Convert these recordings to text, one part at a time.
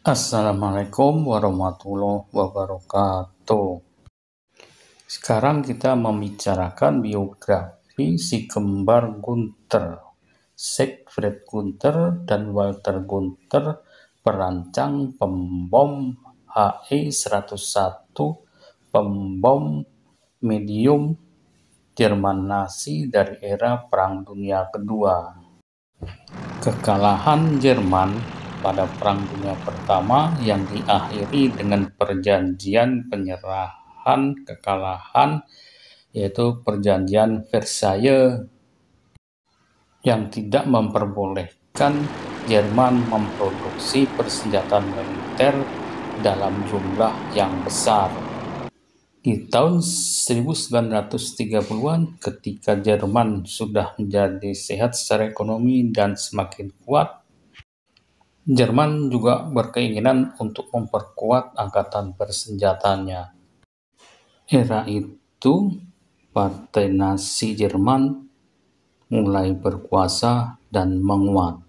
Assalamualaikum warahmatullahi wabarakatuh. Sekarang kita membicarakan biografi si kembar Gunther, Siegfried Gunther dan Walter Gunther, perancang pembom HE-101, pembom medium Jerman Nazi dari era Perang Dunia Kedua. Kekalahan Jerman pada Perang Dunia Pertama yang diakhiri dengan perjanjian penyerahan kekalahan, yaitu Perjanjian Versailles, yang tidak memperbolehkan Jerman memproduksi persenjataan militer dalam jumlah yang besar. Di tahun 1930-an, ketika Jerman sudah menjadi sehat secara ekonomi dan semakin kuat, Jerman juga berkeinginan untuk memperkuat angkatan bersenjatanya. Era itu, Partai Nazi Jerman mulai berkuasa dan menguat.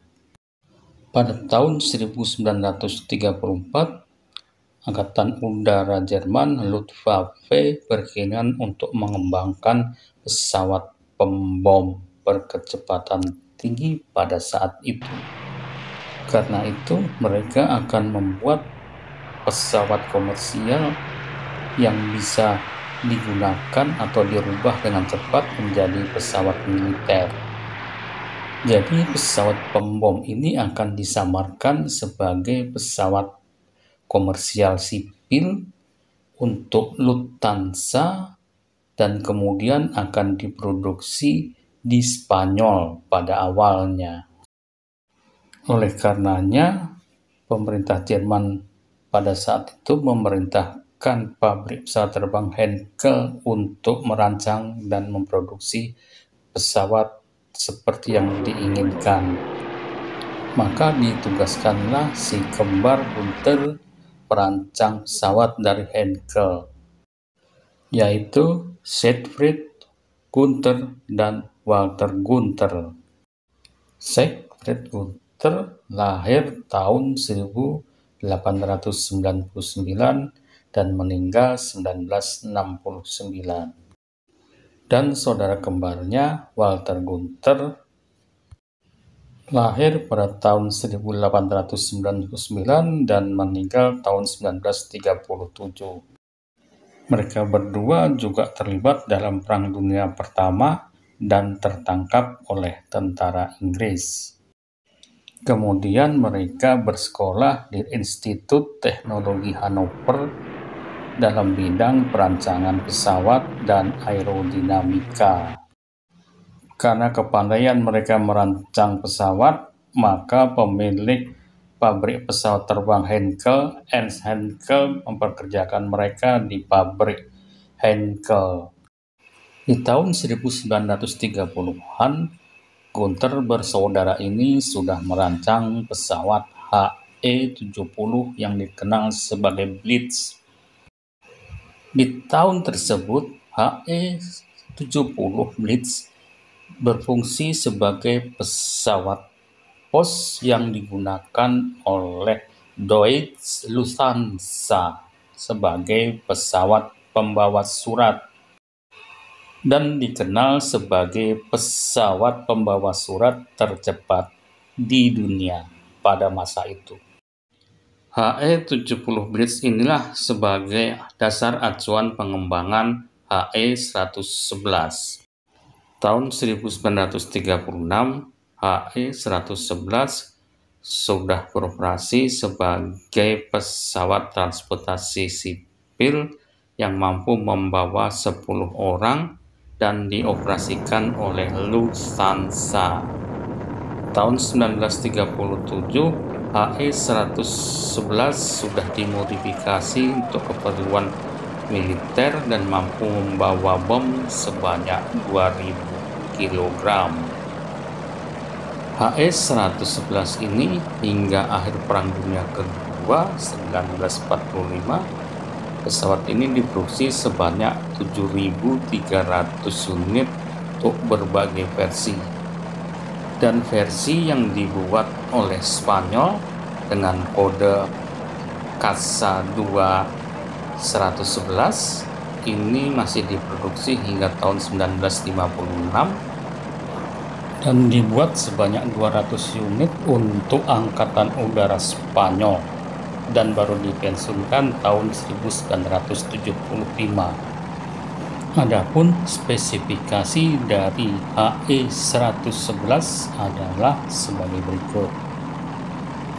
Pada tahun 1934, Angkatan Udara Jerman Luftwaffe berkeinginan untuk mengembangkan pesawat pembom berkecepatan tinggi pada saat itu. Karena itu, mereka akan membuat pesawat komersial yang bisa digunakan atau dirubah dengan cepat menjadi pesawat militer. Jadi, pesawat pembom ini akan disamarkan sebagai pesawat komersial sipil untuk Lufthansa dan kemudian akan diproduksi di Spanyol pada awalnya. Oleh karenanya, pemerintah Jerman pada saat itu memerintahkan pabrik pesawat terbang Henkel untuk merancang dan memproduksi pesawat seperti yang diinginkan. Maka ditugaskanlah si kembar Gunther, perancang pesawat dari Henkel, yaitu Siegfried Gunther dan Walter Gunther. Siegfried Gunther lahir tahun 1899 dan meninggal 1969. Dan saudara kembarnya Walter Gunther lahir pada tahun 1899 dan meninggal tahun 1937. Mereka berdua juga terlibat dalam Perang Dunia Pertama dan tertangkap oleh tentara Inggris. Kemudian mereka bersekolah di Institut Teknologi Hannover dalam bidang perancangan pesawat dan aerodinamika. Karena kepandaian mereka merancang pesawat, maka pemilik pabrik pesawat terbang Henkel, Ernst Henkel, memperkerjakan mereka di pabrik Henkel. Di tahun 1930-an, Gunther bersaudara ini sudah merancang pesawat HE-70 yang dikenal sebagai Blitz. Di tahun tersebut, HE-70 Blitz berfungsi sebagai pesawat pos yang digunakan oleh Deutsche Lufthansa sebagai pesawat pembawa surat dan dikenal sebagai pesawat pembawa surat tercepat di dunia pada masa itu. HE-70 Blitz inilah sebagai dasar acuan pengembangan HE-111. Tahun 1936, HE-111 sudah beroperasi sebagai pesawat transportasi sipil yang mampu membawa 10 orang dan dioperasikan oleh Lufthansa. Tahun 1937, HE-111 sudah dimodifikasi untuk keperluan militer dan mampu membawa bom sebanyak 2.000 kg. HE-111 ini hingga akhir Perang Dunia Kedua 1945, pesawat ini diproduksi sebanyak 7.300 unit untuk berbagai versi. Dan versi yang dibuat oleh Spanyol dengan kode Kasa 2-111 ini masih diproduksi hingga tahun 1956 dan dibuat sebanyak 200 unit untuk Angkatan Udara Spanyol dan baru dipensiunkan tahun 1975. Adapun spesifikasi dari HE-111 adalah sebagai berikut.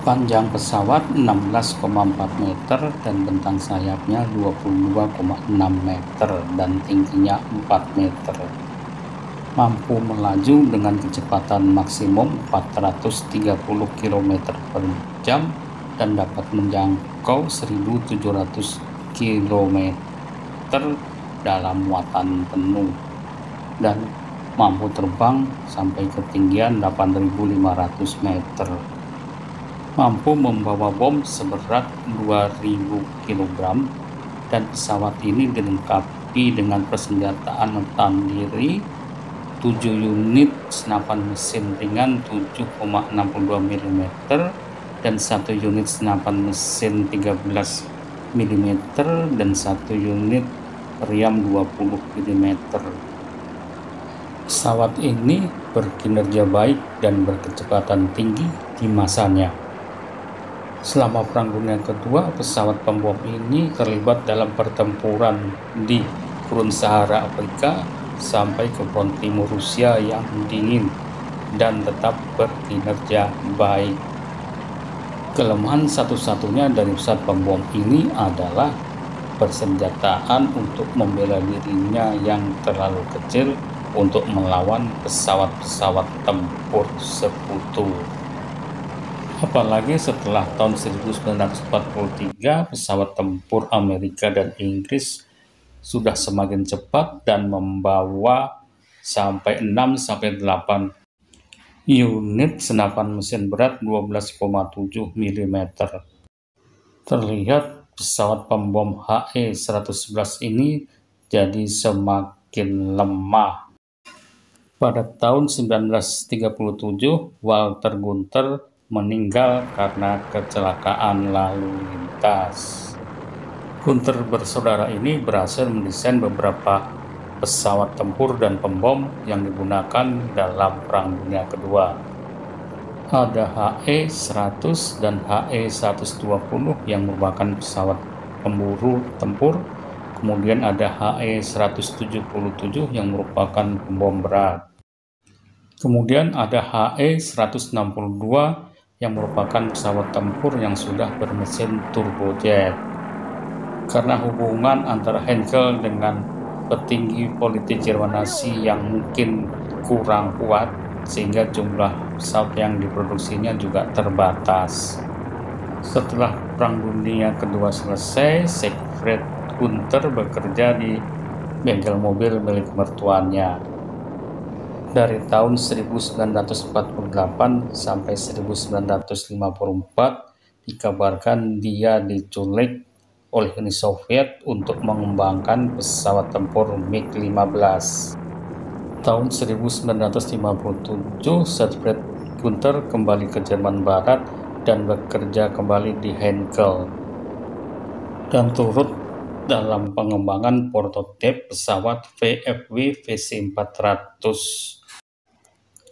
Panjang pesawat 16,4 meter dan bentang sayapnya 22,6 meter dan tingginya 4 meter. Mampu melaju dengan kecepatan maksimum 430 km per jam dan dapat menjangkau 1.700 km dalam muatan penuh dan mampu terbang sampai ketinggian 8.500 meter. Mampu membawa bom seberat 2.000 kg dan pesawat ini dilengkapi dengan persenjataan tandiri 7 unit senapan mesin ringan 7,62 mm dan 1 unit senapan mesin 13 mm dan 1 unit meriam 20 mm. Pesawat ini berkinerja baik dan berkecepatan tinggi di masanya. Selama Perang Dunia Kedua, pesawat pembom ini terlibat dalam pertempuran di Gurun Sahara Afrika sampai ke front timur Rusia yang dingin dan tetap berkinerja baik. Kelemahan satu-satunya dari pesawat pembom ini adalah persenjataan untuk membela dirinya yang terlalu kecil untuk melawan pesawat-pesawat tempur sekutu. Apalagi setelah tahun 1943, pesawat tempur Amerika dan Inggris sudah semakin cepat dan membawa sampai 6-8 unit senapan mesin berat 12,7 mm. Terlihat pesawat pembom HE-111 ini jadi semakin lemah. Pada tahun 1937, Walter Gunter meninggal karena kecelakaan lalu lintas. Gunter bersaudara ini berhasil mendesain beberapa pesawat tempur dan pembom yang digunakan dalam Perang Dunia Kedua. Ada HE-100 dan HE-120 yang merupakan pesawat pemburu tempur. Kemudian ada HE-177 yang merupakan pembom berat. Kemudian ada HE-162 yang merupakan pesawat tempur yang sudah bermesin turbojet. Karena hubungan antara Heinkel dengan petinggi politik Jerman Nazi yang mungkin kurang kuat, sehingga jumlah pesawat yang diproduksinya juga terbatas. Setelah Perang Dunia Kedua selesai, Siegfried Gunter bekerja di bengkel mobil milik mertuanya. Dari tahun 1948 sampai 1954 dikabarkan dia diculik oleh Uni Soviet untuk mengembangkan pesawat tempur MiG-15. Tahun 1957 Siegfried Gunter kembali ke Jerman Barat dan bekerja kembali di Heinkel dan turut dalam pengembangan prototip pesawat VFW VC400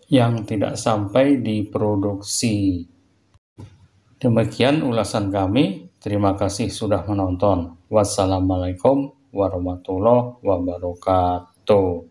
yang tidak sampai diproduksi. Demikian ulasan kami. Terima kasih sudah menonton. Wassalamualaikum warahmatullahi wabarakatuh.